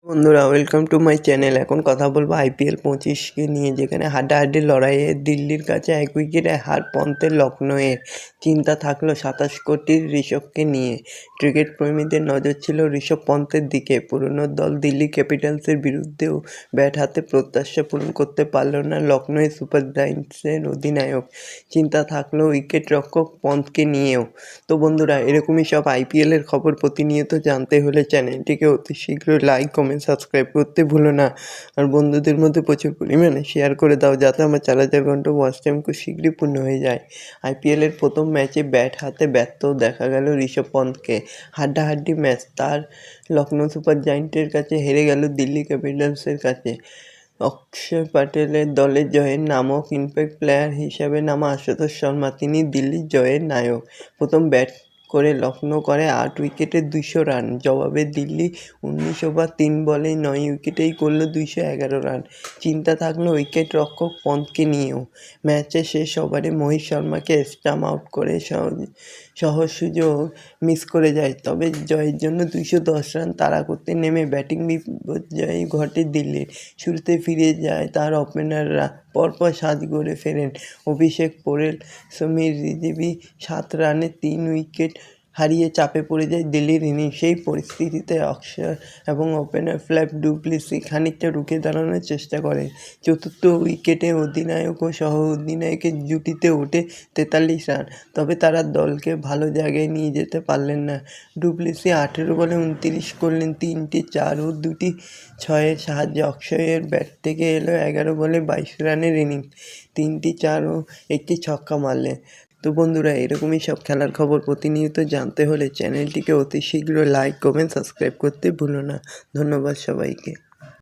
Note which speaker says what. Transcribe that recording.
Speaker 1: বন্ধুরা welcome to my channel. এখন কথা বলবো IPL 25কে নিয়ে, যেখানে হাড্ডাহাড্ডি লড়াইয়ে দিল্লির কাছে 1 উইকেটে হার পন্থের লখনউয়ের। চিন্তা থাকলো 27 কোটির ঋষভকে নিয়ে। ক্রিকেট প্রেমীদের নজর ছিল ঋষভ পন্থের দিকে। পুরনো দল দিল্লি ক্যাপিটালসের বিরুদ্ধেও ব্যাট হাতে প্রত্যাশা পূরণ করতে পারল না লখনউ সুপার জায়ান্টসের অধিনায়ক। চিন্তা থাকলো উইকেট রক্ষক পন্থকে নিয়েও। তো বন্ধুরা, এরকমই সব IPL-এর খবর প্রতিনিয়ত জানতে হলে চ্যানেলটিকে অতি শীঘ্র লাইক, কমেন্ট, সাবস্ক্রাইব করতে ভুলো না। আর বন্ধুদের মধ্যে প্রচুর পরিমাণে শেয়ার করে দাও, যাতে আমার 4000 ঘন্টা ওয়াচ টাইম খুব শীঘ্রই পূর্ণ হয়ে যায়। IPL-এর প্রথম ম্যাচে ব্যাট হাতে ব্যর্থ দেখা গেল ঋষভ পন্থকে। হাড্ডাহাড্ডি ম্যাচ, তার লখনউ সুপার জায়ান্টের কাছে হেরে গেল দিল্লি ক্যাপিটালসের কাছে। অক্ষর প্যাটেলের দলের জয়ের নামক ইম্প্যাক্ট প্লেয়ার হিসাবে নামা আশুতোষ শর্মা, তিনি দিল্লির জয়ের নায়ক। প্রথম ব্যাট করে লখনউ করে 8 উইকেটে 200 রান। জবাবে দিল্লি 19 ওভার 3 বলে 9 উইকেটেই করল 211 রান। চিন্তা থাকলো উইকেট রক্ষক পন্থকে নিয়েও। ম্যাচের শেষ ওভারে মহিত শর্মাকে স্টাম্প আউট করে সহজ সুযোগ মিস করে যায়। তবে জয়ের জন্য 210 রান তাড়া করতে নেমে ব্যাটিং বিপর্যয় ঘটে দিল্লির। শুরুতে ফিরে যায় তার ওপেনাররা, পরপর 7 গড়ে ফেরেন অভিষেক পোরেল, সমীর রিজভি। 7 রানে 3 উইকেট হারিয়ে চাপে পড়ে যায় দিল্লির ইনিংস। সেই পরিস্থিতিতে অক্ষর এবং ওপেনার ফ্যাফ ডু প্লেসি খানিকটা রুখে দাঁড়ানোর চেষ্টা করেন। চতুর্থ উইকেটে অধিনায়ক ও সহ অধিনায়কের জুটিতে ওঠে 43 রান। তবে তারা দলকে ভালো জায়গায় নিয়ে যেতে পারলেন না। ডু প্লেসি 18 বলে 29 করলেন, 3টি 4 ও 2টি 6-এর সাহায্যে। অক্ষয়ের ব্যাট থেকে এলো 11 বলে 22 রানের ইনিংস, 3টি 4 ও 1টি ছক্কা মারলেন। তো বন্ধুরা, এরকমই সব খেলার খবর প্রতিনিয়ত জানতে হলে চ্যানেলটিকে অতি শীঘ্র লাইক, কমেন্ট, সাবস্ক্রাইব করতে ভুলো না। ধন্যবাদ সবাইকে।